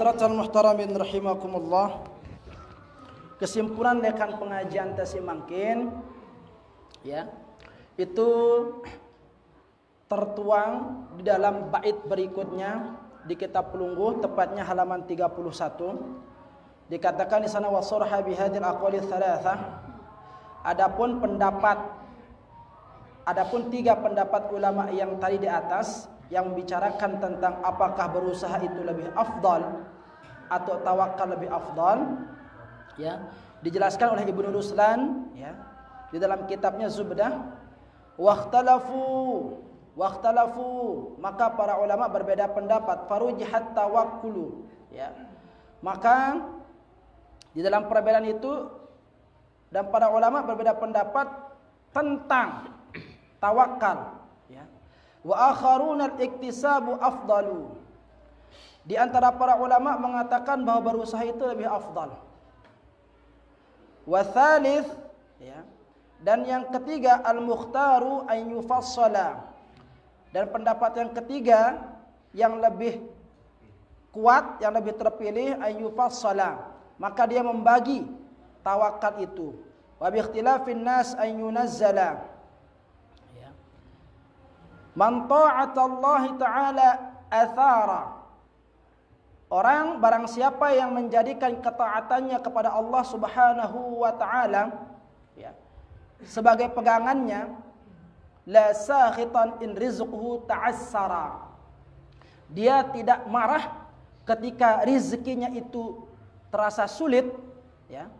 Hadratul muhtaramin rahimakumullah. Kesimpulan lekan pengajian tasimangkin ya, itu tertuang di dalam bait berikutnya di kitab Pelungguh, tepatnya halaman 31. Dikatakan di sana wasurha bihadil aqwali thalathah. Adapun tiga pendapat ulama yang tadi di atas yang membicarakan tentang apakah berusaha itu lebih afdal atau tawakal lebih afdal, ya, dijelaskan oleh Ibnu Ruslan ya di dalam kitabnya Zubdah. Wakhtalafu, maka para ulama berbeda pendapat. Farujihat tawakkulu, ya, maka di dalam perbedaan itu dan para ulama berbeda pendapat tentang tawakal, ya. Wa akharuna al-iktisabu afdalu. Di antara para ulama mengatakan bahwa berusaha itu lebih afdal. Wa thalith, ya, dan yang ketiga al-mukhtaru an yufassala. Dan pendapat yang ketiga yang lebih kuat, yang lebih terpilih an yufassala, maka dia membagi tawakal itu. Wa bi ikhtilafin nas an yunazzala. Man ta'atallahi ta'ala athara. Orang barang siapa yang menjadikan ketaatannya kepada Allah Subhanahu wa taala, ya, sebagai pegangannya, la sakhitan in rizquhu ta'assara. Dia tidak marah ketika rizkinya itu terasa sulit, ya.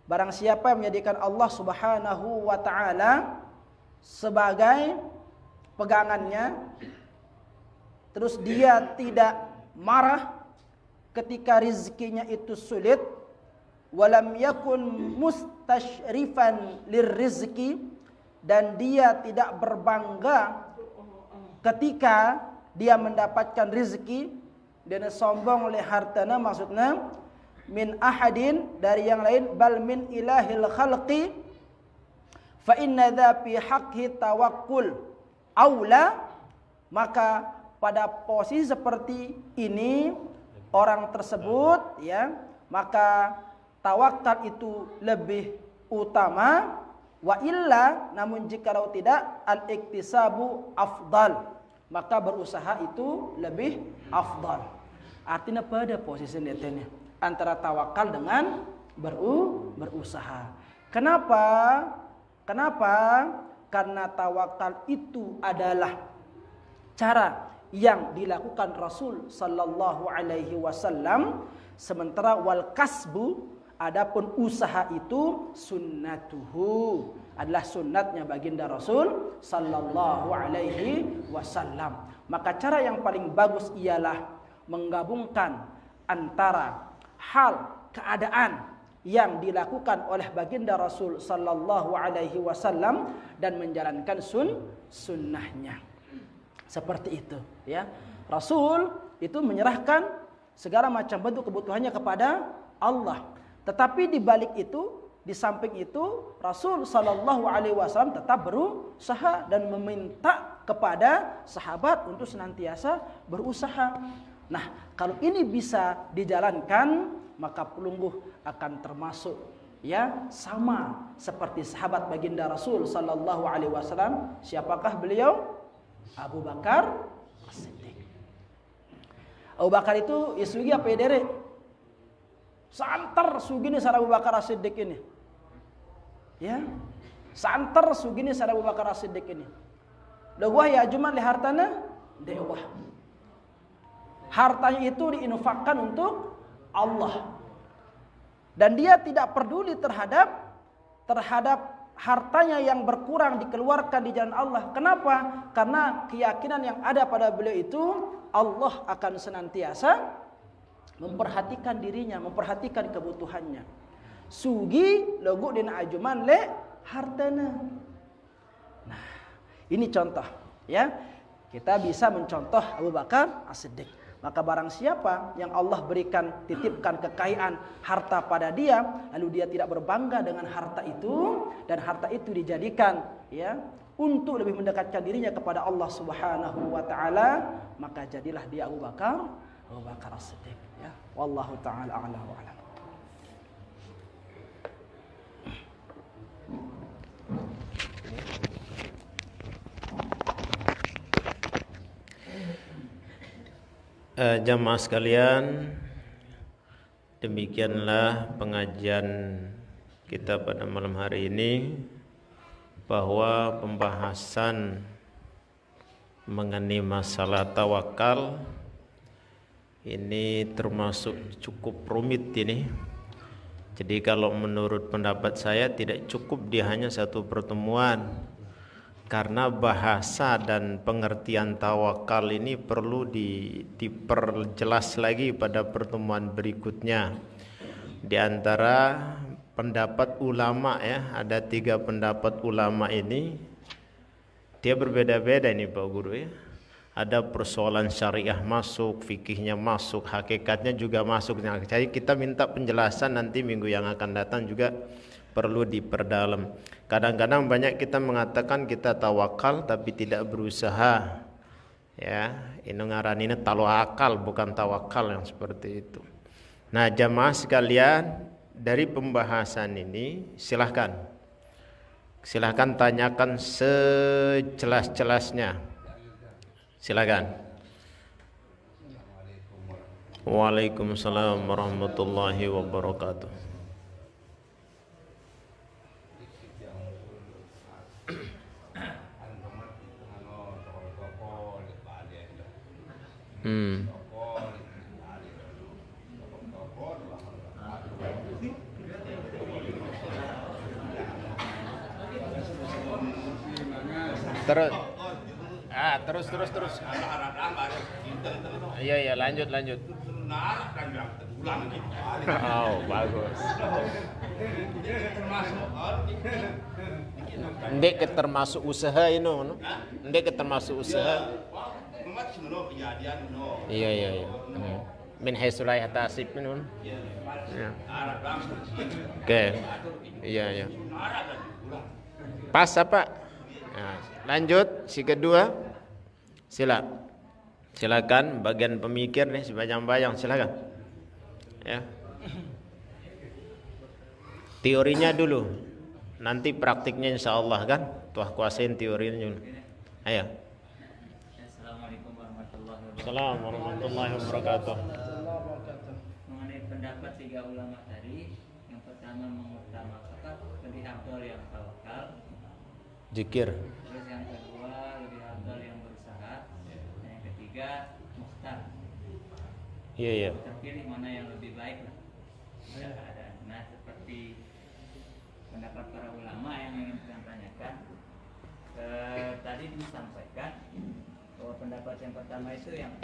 Barang siapa yang menjadikan Allah Subhanahu wa taala sebagai pegangannya, terus dia tidak marah ketika rizkinya itu sulit, walam yakun mustasyrifan lirrizki, dan dia tidak berbangga ketika dia mendapatkan rizki, dan sombong oleh hartana, maksudnya min ahadin, dari yang lain, bal min ilahil khalqi, fa inna dha fi haqqi tawakkul aula. Maka pada posisi seperti ini orang tersebut, ya, maka tawakal itu lebih utama. Wa illa, namun jikalau tidak, al-iktisabu afdal, maka berusaha itu lebih afdal. Artinya pada posisi netenya antara tawakal dengan berusaha. Kenapa? Karena tawakal itu adalah cara yang dilakukan Rasul sallallahu alaihi wasallam, sementara wal kasbu, adapun usaha itu sunnatuhu, adalah sunnatnya baginda Rasul sallallahu alaihi wasallam. Maka cara yang paling bagus ialah menggabungkan antara hal keadaan yang dilakukan oleh baginda Rasul sallallahu alaihi wasallam dan menjalankan sunnahnya. Seperti itu, ya. Rasul itu menyerahkan segala macam bentuk kebutuhannya kepada Allah. Tetapi di balik itu, di samping itu, Rasul sallallahu alaihi wasallam tetap berusaha dan meminta kepada sahabat untuk senantiasa berusaha. Nah, kalau ini bisa dijalankan, maka Pelungguh akan termasuk, ya, sama seperti sahabat baginda Rasul sallallahu alaihi wasallam. Siapakah beliau? Abu Bakar As-Siddiq. Abu Bakar itu isugi apa dere? Santer sugini sara Abu Bakar As-Siddiq ini. Ya. Santer sugini sara Abu Bakar As-Siddiq ini. Lewah ya cuman li hartana dewah. Hartanya itu diinfakkan untuk Allah. Dan dia tidak peduli terhadap hartanya yang berkurang dikeluarkan di jalan Allah. Kenapa? Karena keyakinan yang ada pada beliau itu, Allah akan senantiasa memperhatikan dirinya, memperhatikan kebutuhannya. Sugi logo dina ajuman le hartana. Nah, ini contoh, ya. Kita bisa mencontoh Abu Bakar As-Siddiq. Maka barang siapa yang Allah berikan, titipkan kekayaan harta pada dia, lalu dia tidak berbangga dengan harta itu, dan harta itu dijadikan, ya, untuk lebih mendekatkan dirinya kepada Allah Subhanahu wa taala, maka jadilah dia Abu Bakar As-Siddiq. Wallahu taala a'la wa a'lam. Jamaah sekalian, demikianlah pengajian kita pada malam hari ini, bahwa pembahasan mengenai masalah tawakal ini termasuk cukup rumit ini. Jadi kalau menurut pendapat saya tidak cukup dia hanya satu pertemuan, karena bahasa dan pengertian tawakal ini perlu diperjelas lagi pada pertemuan berikutnya. Di antara pendapat ulama ya, ada 3 pendapat ulama ini, dia berbeda-beda ini Pak Guru ya. Ada persoalan syariah masuk, fikihnya masuk, hakikatnya juga masuk. Nah, jadi kita minta penjelasan nanti minggu yang akan datang juga perlu diperdalam. Kadang-kadang banyak kita mengatakan kita tawakal tapi tidak berusaha. Ya, ini ngaranina tawakal bukan tawakal yang seperti itu. Nah, jamaah sekalian, dari pembahasan ini silahkan tanyakan sejelas-jelasnya. Silakan. Waalaikumsalam warahmatullahi wabarakatuh. Terus. Iya, lanjut. Oh, bagus. Ndek termasuk usaha ini, ndek termasuk usaha. Iya. Min haitsu la yahtasib minun. Ya. Oke. Iya. Pas apa? Nah, lanjut si kedua. Silakan bagian pemikir nih, si bayang-bayang silakan. Ya. Teorinya dulu. Nanti praktiknya insyaallah kan. Tuah kuasain teorinya dulu. Ayo. Assalamualaikum warahmatullahi wabarakatuh. Assalamualaikum warahmatullahi wabarakatuh. Mengenai pendapat 3 ulama tadi, yang pertama mengutamakan lebih afdal yang tawakal, Zikir. terus yang kedua lebih afdal yang berusaha, dan yang ketiga mukhtar. Iya. Terpilih mana yang lebih baik lah. Nah, seperti pendapat para ulama yang ingin saya tanyakan, tadi disampaikan bahwa pendapat yang pertama itu yang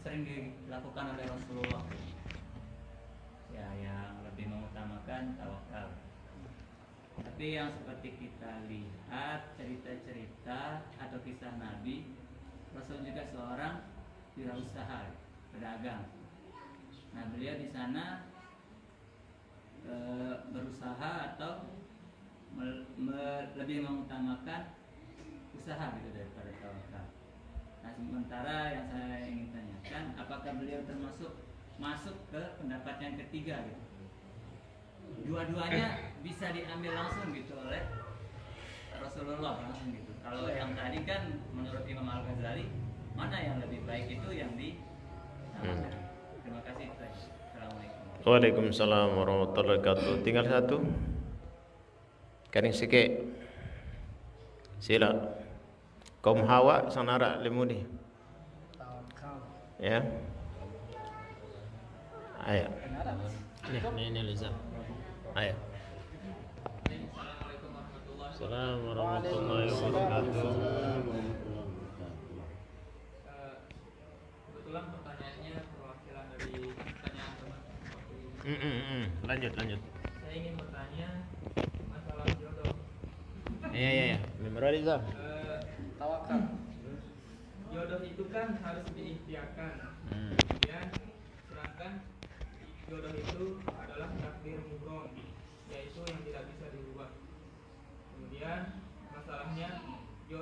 sering dilakukan oleh Rasulullah, ya, yang lebih mengutamakan tawakal. Tapi yang seperti kita lihat cerita-cerita atau kisah Nabi, Rasul juga seorang wirausaha, pedagang. Nah, beliau di sana berusaha atau lebih mengutamakan usaha gitu daripada tawakal. Nah, sementara yang saya ingin tanyakan, apakah beliau masuk ke pendapat yang ketiga gitu? Dua-duanya bisa diambil langsung gitu oleh Rasulullah langsung gitu. Kalau yang tadi kan menurut Imam Al-Ghazali, mana yang lebih baik itu yang ditamakan. Terima kasih. Assalamualaikum. Waalaikumsalam warahmatullahi wabarakatuh. Tinggal satu. Karing sikit. Sila. Kaum Hawa sanara lemudi. Ya. Ayo. Ini Liza. Ayo. Assalamualaikum warahmatullahi wabarakatuh. Kebetulan pertanyaannya perwakilan dari pertanyaan teman. Lanjut. Saya ingin bertanya masalah jodoh. Iya. Member Liza. Tawakal. Jodoh itu kan harus diikhtiarkan. Kemudian sedangkan jodoh itu adalah takdir mubrom, yaitu yang tidak bisa dirubah. Kemudian masalahnya,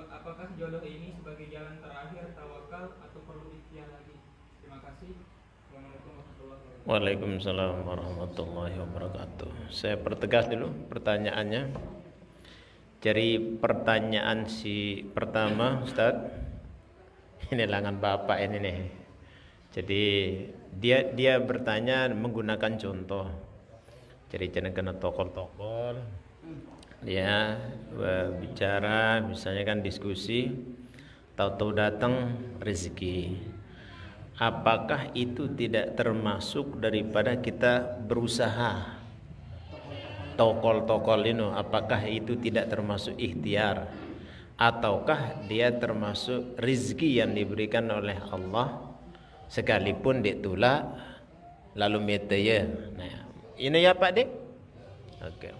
apakah jodoh ini sebagai jalan terakhir tawakal atau perlu ikhtiar lagi? Terima kasih. Waalaikumsalam warahmatullahi wabarakatuh. Saya pertegas dulu pertanyaannya. Jadi pertanyaan si pertama, Ustaz, ini lengan bapak ini nih. Jadi dia bertanya menggunakan contoh. Jadi jangan kena tokol-tokol. Dia bicara, misalnya kan diskusi, tahu-tahu datang rezeki. Apakah itu tidak termasuk daripada kita berusaha? Tokol-tokol ini, apakah itu tidak termasuk ikhtiar? Ataukah dia termasuk rizki yang diberikan oleh Allah sekalipun ditolak lalu metaya? Nah, ini ya Pak Dik? Oke.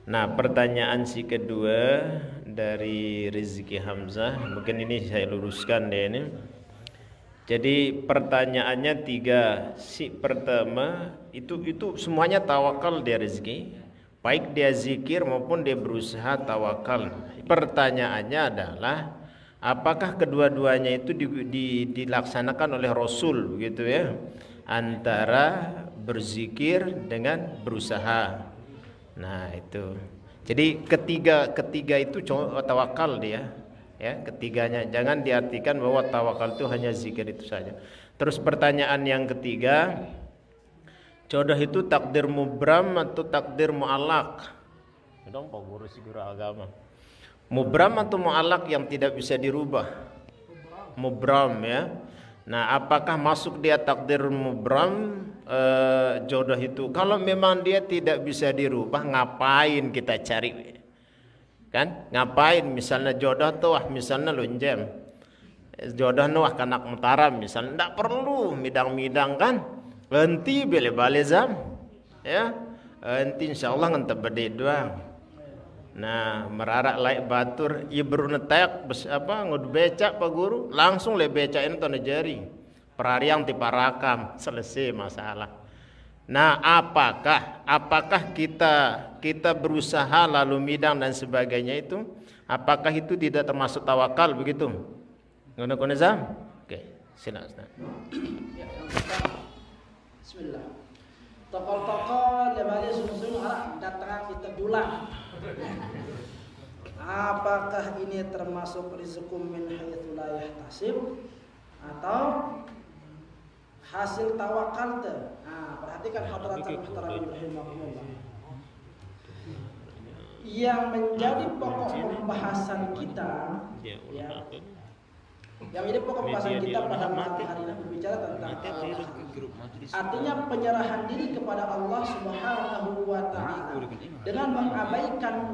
Nah, pertanyaan si kedua dari Rizki Hamzah, mungkin ini saya luruskan deh ini. Jadi pertanyaannya 3. Si pertama itu semuanya tawakal dia rezeki, baik dia zikir maupun dia berusaha tawakal. Pertanyaannya adalah apakah kedua-duanya itu dilaksanakan oleh Rasul begitu ya? Antara berzikir dengan berusaha. Nah, itu. Jadi ketiga itu tawakal dia. Ya, ketiganya jangan diartikan bahwa tawakal itu hanya zikir itu saja. Terus pertanyaan yang ketiga, jodoh itu takdir mubram atau takdir mu'allak? Dong Pak Guru si guru agama. Mubram atau mu'allak yang tidak bisa dirubah? Mubram ya. Nah, apakah masuk dia takdir mubram jodoh itu? Kalau memang dia tidak bisa dirubah, ngapain kita cari? Kan ngapain misalnya jodoh tuh misalnya lonjem jodoh nuah kanak mataram misalnya ndak perlu midang-midang kan enti bale-bale zam ya enti insyaallah ngentep bede doang. Nah merarak laik batur ibru netek ngud becak Pak Guru langsung le becakin tone jari perariang ti parakam selesai masalah. Nah, apakah kita berusaha lalu midang dan sebagainya itu, apakah itu tidak termasuk tawakal begitu? Ngono Zam? Oke, silakan Ustaz. Ya, bismillah. Tokol-tokol lebih sungguh-sungguh datang kita dulang. Apakah ini termasuk rizqum min haitsu la yahtasib atau hasil tawakal te? Nah, perhatikan hadratul muhtaramin rahimakumullah. Yang menjadi pokok pembahasan kita ya. Yang menjadi pokok pembahasan kita pada malam hari ini berbicara tentang artinya penyerahan diri kepada Allah Subhanahu wa taala dengan mengabaikan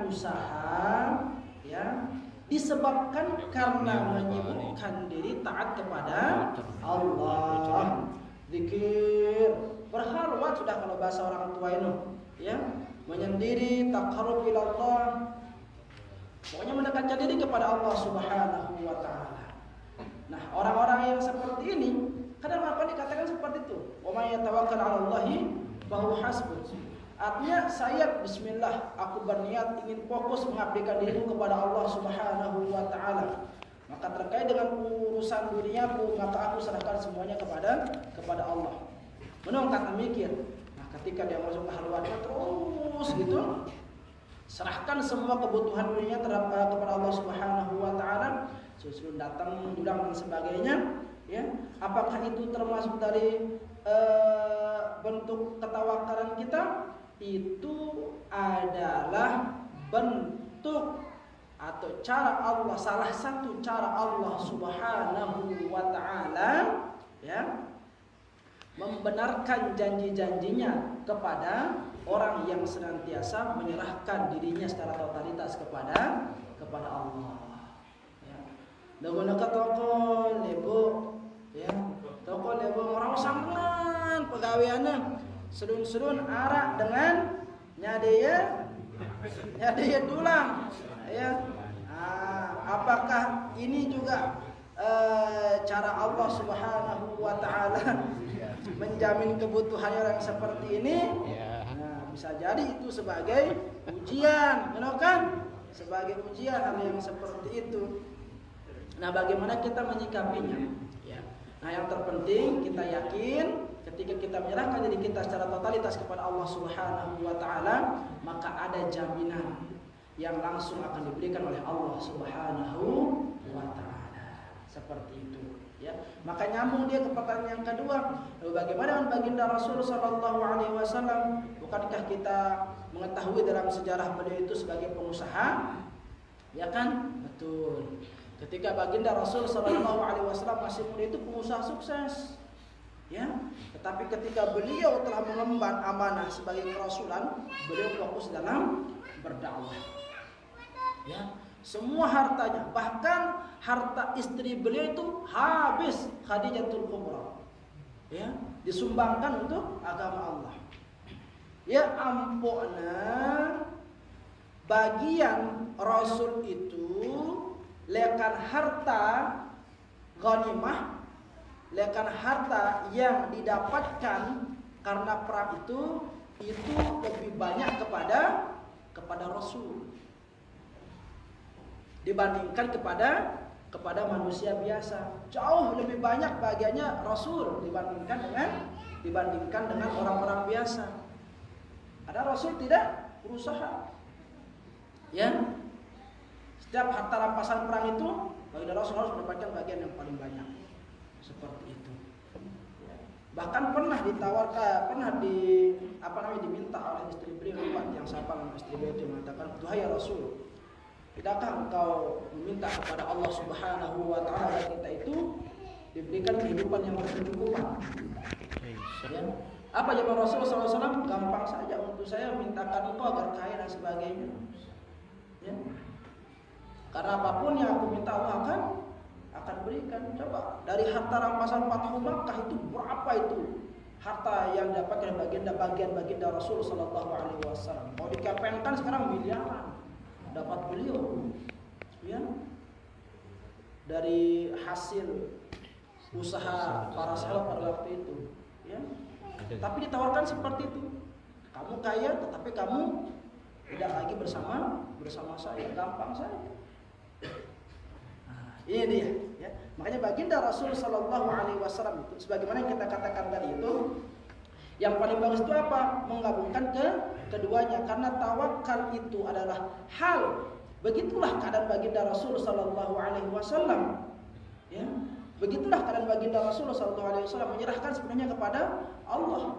usaha ya. Disebabkan karena menyibukkan diri taat kepada Allah, zikir, berhalwat sudah kalau bahasa orang tua itu, ya, menyendiri, taqarrub ila Allah, pokoknya mendekatkan diri kepada Allah Subhanahu wa taala. Nah, orang-orang yang seperti ini, kadang apa dikatakan seperti itu? Wa may yatawakkal 'ala Allahi fa huwa hasbuh. Artinya saya bismillah aku berniat ingin fokus mengabdikan diri kepada Allah Subhanahu wa taala. Maka terkait dengan urusan duniaku maka aku serahkan semuanya kepada Allah. Menurut kata mikir. Nah, ketika dia masuk ke halwatnya terus gitu serahkan semua kebutuhan dunia kepada Allah Subhanahu wa taala, susun datang dulang dan sebagainya, ya. Apakah itu termasuk dari bentuk ketawakalan kita? Itu adalah bentuk atau cara Allah, salah satu cara Allah Subhanahu wa taala ya membenarkan janji-janjinya kepada orang yang senantiasa menyerahkan dirinya secara totalitas kepada Allah. Ya. Dagunaka toko lebo ya, toko lebo orang sampean pegawaiana sedun-sedun arak dengan nyadaya dulang ya. Apakah ini juga cara Allah Subhanahu wa taala menjamin kebutuhan orang seperti ini? Nah, bisa jadi itu sebagai ujian, kan? Sebagai ujian hal yang seperti itu. Nah, bagaimana kita menyikapinya? Ya. Nah, yang terpenting kita yakin ketika kita menyerahkan diri kita secara totalitas kepada Allah Subhanahu wa taala, maka ada jaminan yang langsung akan diberikan oleh Allah Subhanahu wa taala. Seperti itu, ya. Maka nyambung dia ke pertanyaan yang kedua, bagaimana dengan baginda Rasul sallallahu alaihi wasallam? Bukankah kita mengetahui dalam sejarah beliau itu sebagai pengusaha? Ya kan? Betul. Ketika baginda Rasul sallallahu alaihi wasallam masih muda itu pengusaha sukses. Ya, tetapi ketika beliau telah mengemban amanah sebagai kerasulan, beliau fokus dalam berdakwah. Ya, semua hartanya, bahkan harta istri beliau itu habis, Khadijatul Kubra. Ya, disumbangkan untuk agama Allah. Ya ampuna, bagian Rasul itu lekan harta ghanimah, lekan harta yang didapatkan karena perang itu lebih banyak kepada Rasul dibandingkan kepada manusia biasa. Jauh lebih banyak bagiannya Rasul dibandingkan dengan orang-orang biasa. Ada Rasul tidak berusaha. Ya. Setiap harta rampasan perang itu baginda Rasul harus mendapatkan bagian yang paling banyak. Seperti itu. Bahkan pernah diminta oleh istri beliau yang siapa nama istri beliau itu mengatakan, "Duhai ya Rasul, tidakkah engkau meminta kepada Allah Subhanahu wa taala agar kita itu diberikan kehidupan yang berkecukupan?" Ya. Apa jawab Rasulullah SAW? Gampang saja, untuk saya mintakan engkau agar kaya dan sebagainya. Ya. Karena apapun yang aku minta Allah akan berikan. Coba dari harta rampasan Fathu Makkah itu berapa itu harta yang didapatkan bagian-bagian Rasul sallallahu alaihi wasallam. Mau dikepengkan sekarang miliaran dapat beliau. Ya. Dari hasil usaha para sahabat pada waktu itu, ya. Tapi ditawarkan seperti itu. Kamu kaya tetapi kamu tidak lagi bersama saya. Gampang saja. Ini dia, ya. Makanya baginda Rasul sallallahu alaihi wasallam itu sebagaimana yang kita katakan tadi itu, yang paling bagus itu apa? Menggabungkan keduanya, karena tawakal itu adalah hal. Begitulah keadaan baginda Rasul sallallahu alaihi wasallam. Ya. Begitulah keadaan baginda Rasul sallallahu alaihi wasallam, menyerahkan sepenuhnya kepada Allah.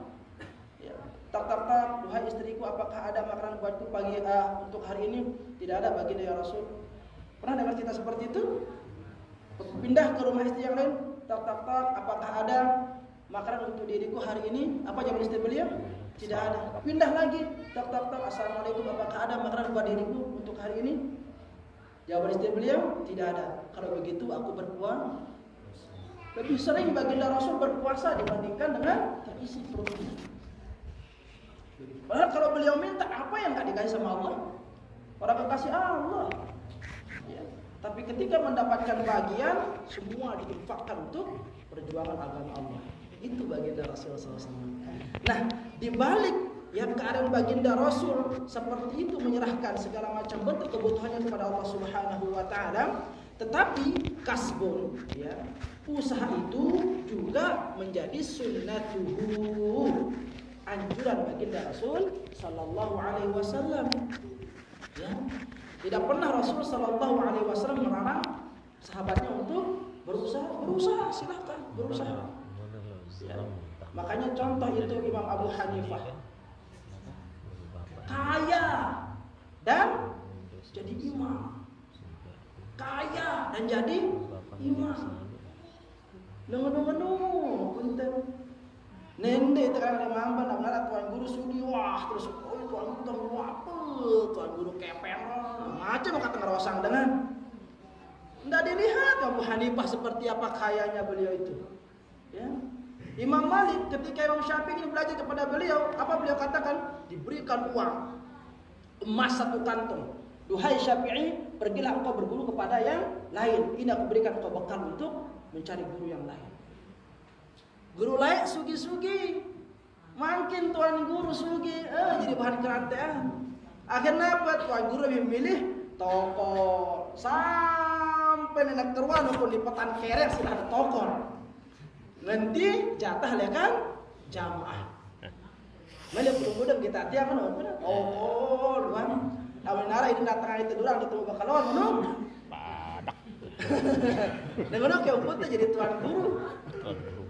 Ya. Tak, duhai istriku, apakah ada makanan buatku pagi untuk hari ini? Tidak ada baginda ya Rasul. Pernah dengar cerita seperti itu? Pindah ke rumah istri yang lain, tak, apakah ada makanan untuk diriku hari ini? Apa jawab istri beliau? Tidak ada. Pindah lagi, tak, assalamualaikum, apakah ada makanan buat diriku untuk hari ini? Jawaban istri beliau, tidak ada. Kalau begitu aku berpuasa. Lebih sering baginda Rasul berpuasa dibandingkan dengan terisi perutnya. Padahal kalau beliau minta, apa yang gak dikasih sama Allah? Orang kekasih Allah. Ya. Tapi ketika mendapatkan bagian, semua diinfakkan untuk perjuangan agama Allah. Itu baginda Rasul SAW. Nah, dibalik yang keadaan baginda Rasul seperti itu, menyerahkan segala macam bentuk kebutuhannya kepada Allah Subhanahu wa taala, tetapi kasbun, ya, usaha itu juga menjadi sunnatuhu, anjuran baginda Rasul sallallahu alaihi wasallam. Ya. Tidak pernah Rasul sallallahu alaihi wasallam melarang sahabatnya untuk berusaha, silakan berusaha. Ya. Makanya contoh itu Imam Abu Hanifah, kaya dan jadi imam, kaya dan jadi imam. Nunggu punten. Nende terang lemamba nak ngarat tuan guru sudi, wah terus tuan guru apa? Tuan guru keper. Macam kata ngerosang dengan. Tidak dilihat Abu Hanifah seperti apa kayanya beliau itu. Ya. Imam Malik ketika Imam Syafi'i ini belajar kepada beliau, apa beliau katakan? Diberikan uang emas 1 kantong. Duhai Syafi'i, pergilah engkau berguru kepada yang lain. Ini aku berikan engkau bekal untuk mencari guru yang lain. Guru lain sugi-sugi, makin tuan guru sugi, jadi bahan kerantean. Akhirnya apa? Tuan guru lebih memilih toko sampai sampai nenek terwano pun di petan kerek sudah ada tokor. Nanti jatah le kan jamaah. Mele budang kita dia kan oh luan. Lawan nara ini datang itu durang ketemu bakalawan mana? Padak. Dengan oke ukut jadi tuan guru.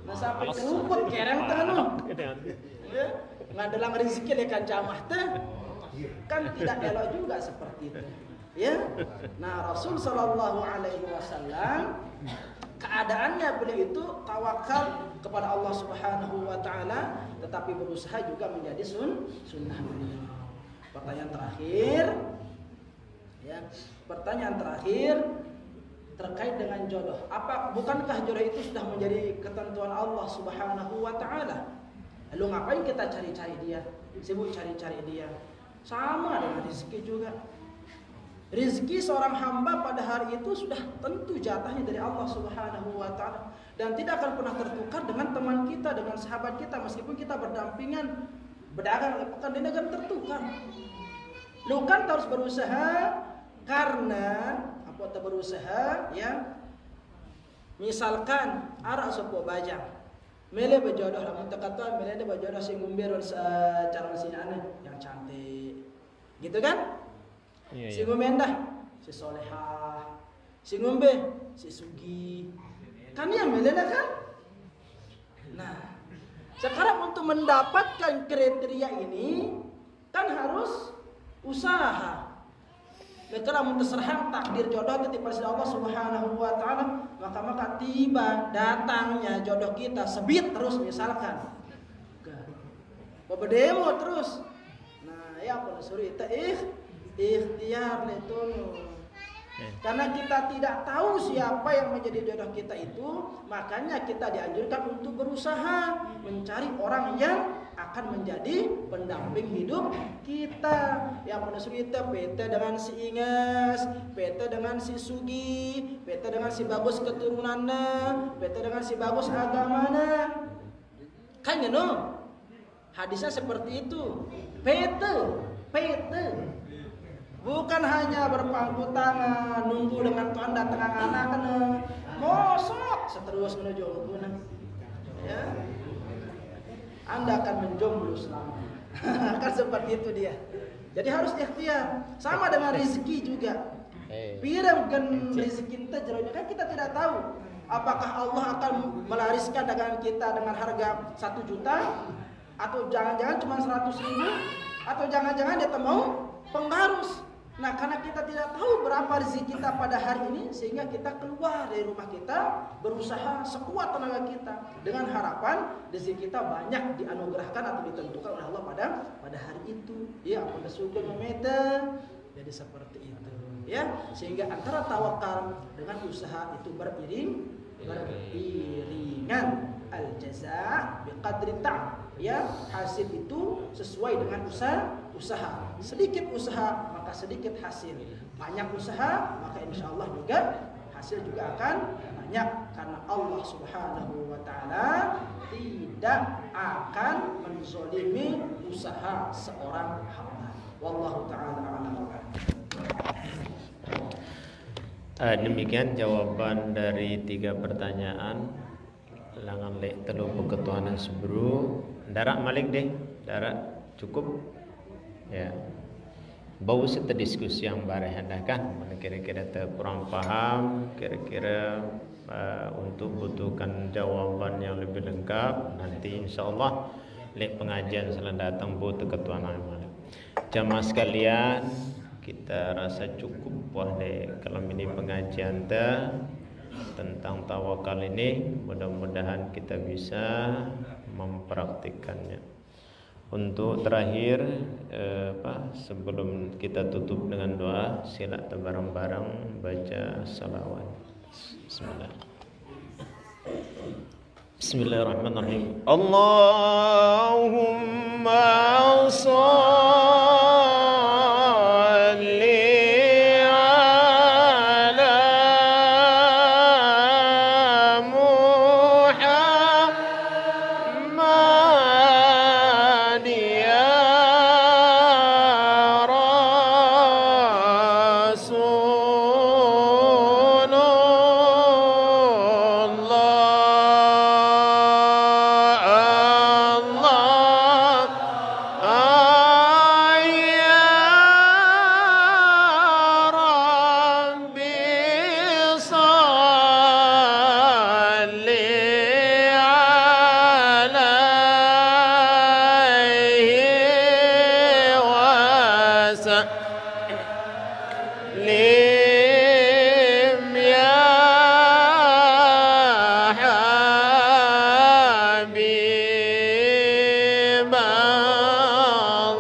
Nah sampai keruput kereng teh nu. Ya, ngadalang rezeki le kan jamaah teh. Kan tidak elok juga seperti itu. Ya. Nah, Rasul sallallahu alaihi wasallam keadaannya beliau itu tawakal kepada Allah Subhanahu wa taala tetapi berusaha juga menjadi sunnah beliau. Pertanyaan terakhir ya, pertanyaan terakhir terkait dengan jodoh. Bukankah jodoh itu sudah menjadi ketentuan Allah Subhanahu wa taala? Lalu ngapain kita cari-cari dia? Sibuk cari-cari dia. Sama dengan rezeki juga. Rezeki seorang hamba pada hari itu sudah tentu jatahnya dari Allah Subhanahu wa taala dan tidak akan pernah tertukar dengan teman kita, dengan sahabat kita meskipun kita berdampingan berdagang akan dia akan tertukar. Lu kan harus berusaha karena apa berusaha ya. Misalkan arah sopo bajang. Mele berjodoh lah minta kata mele berjodoh sing ngumber calon sinane yang cantik. Gitu kan? Iya, Si Mendah, si Solehah, si Ngombe, si Sugi, kan ya melena kan? Nah, sekarang untuk mendapatkan kriteria ini kan harus usaha. Kalau mun terserah takdir jodoh itu pada Allah Subhanahu wa taala, maka tiba datangnya jodoh kita sebit terus misalkan. Bebedemo terus. Nah, ya apa suruh itu ikhtiar itu. Karena kita tidak tahu siapa yang menjadi jodoh kita itu, makanya kita dianjurkan untuk berusaha mencari orang yang akan menjadi pendamping hidup kita. Yang menurut kita PT dengan si Inges, PT dengan si Sugi, PT dengan si bagus keturunannya, PT dengan si bagus agamanya. Kan ya no? Hadisnya seperti itu. PT. Bukan hanya berpangku tangan, nunggu dengan Tuhan datang anak kena mosok seterus menuju hubungan. Ya. Anda akan menjomblo selamanya. Akan seperti itu dia. Jadi harus ikhtiar. Sama dengan rezeki juga. Pirang rezeki kita jeronya kan kita tidak tahu. Apakah Allah akan melariskan dagangan kita dengan harga 1 juta atau jangan-jangan cuma 100.000 atau jangan-jangan dia mau pengharus. Nah, karena kita tidak tahu berapa rezeki kita pada hari ini, sehingga kita keluar dari rumah kita, berusaha sekuat tenaga kita dengan harapan rezeki kita banyak dianugerahkan atau ditentukan oleh Allah pada hari itu. Ya, apa syukur memeter. Jadi seperti itu, ya. Sehingga antara tawakal dengan usaha itu beriringan. Al-jaza' biqadri ta'ab. Ya, hasil itu sesuai dengan usaha. Sedikit usaha maka sedikit hasil. Banyak usaha maka insyaallah juga hasil juga akan banyak karena Allah Subhanahu wa taala tidak akan menzalimi usaha seorang hamba. Wallahu taala a'lam. Demikian jawaban dari 3 pertanyaan. Langan lek telu ketuanan sebru darak malik deh darak cukup ya bau serta diskusi yang bareh anda kan mana kira-kira kurang paham kira-kira untuk butuhkan jawaban yang lebih lengkap nanti insyaallah lek pengajian selan datang buat ketuanan malik jamaah sekalian kita rasa cukup wah deh kalau ini pengajian tentang tawakal ini mudah-mudahan kita bisa mempraktikkannya. Untuk terakhir sebelum kita tutup dengan doa sila bareng-bareng baca salawat. Bismillahirrahmanirrahim. Allahumma Rasulullah وسلم يا حبيب الله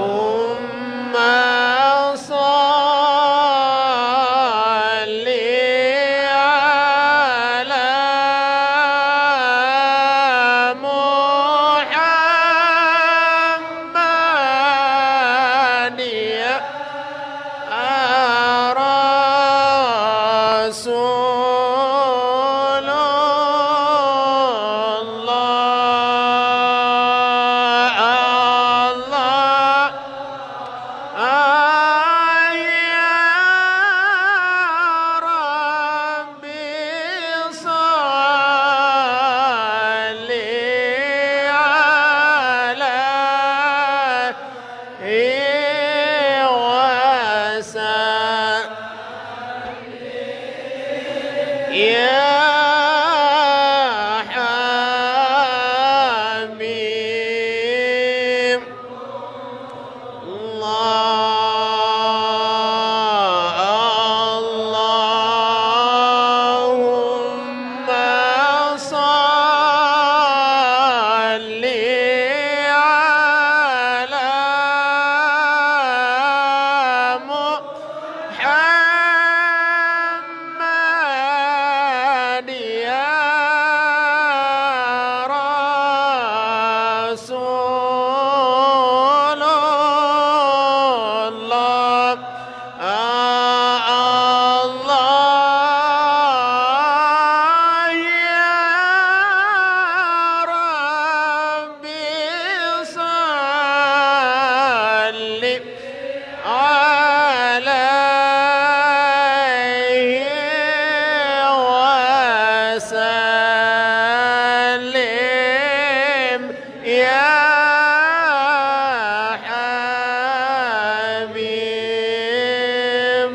اللهم صل على محمد يا رسول الله يا ربي صل عليه وسلم يا حبيب اللهم صل على محمد يا رسول الله الله يا ربي صل عليه وسلم يا حبيب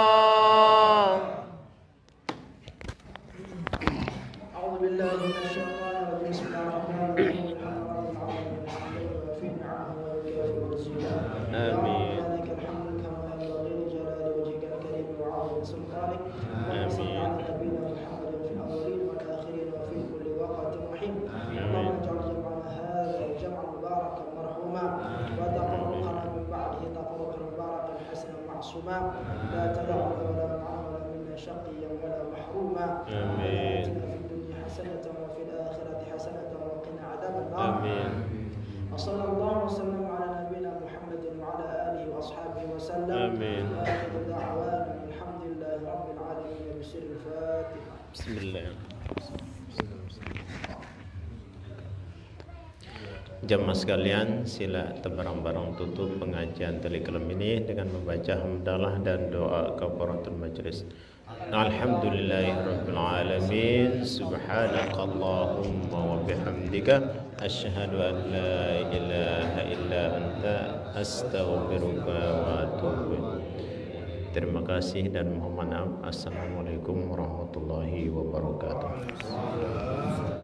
الله. أعوذ بالله من الشيطان الرجيم. بسم الله الرحمن الرحيم. آمين. لك الحمد كما ينبغي لجلال وجهك الكريم وعظيم سلطانك. آمين. وصل على نبينا محمد في الأولين والآخرين وفي كل وقت وحين. اللهم اجعل جمعنا هذا جمعا مباركا مرحوما وتفرقنا من بعده تفرقا مباركا حسنا معصوما لا تدع ولا معنا منا شقيا ولا محروما. آمين. آتنا في الدنيا حسنة وفي الآخرة حسنة وقنا عذاب النار. آمين. وصلى الله وسلم على نبينا محمد وعلى آله وأصحابه وسلم. آمين. وآخر دعوانا الحمد لله رب العالمين بسر الفاتحة. بسم الله. Jamaah sekalian, sila bareng-bareng tutup pengajian Telegram ini dengan membaca hamdalah dan doa kafaratul majlis. Alhamdulillahirabbil alamin. Subhanakallahumma wa bihamdika asyhadu an la ilaha illa anta astaghfiruka wa atubu ilaik. Terima kasih dan mohon maaf. Assalamualaikum warahmatullahi wabarakatuh.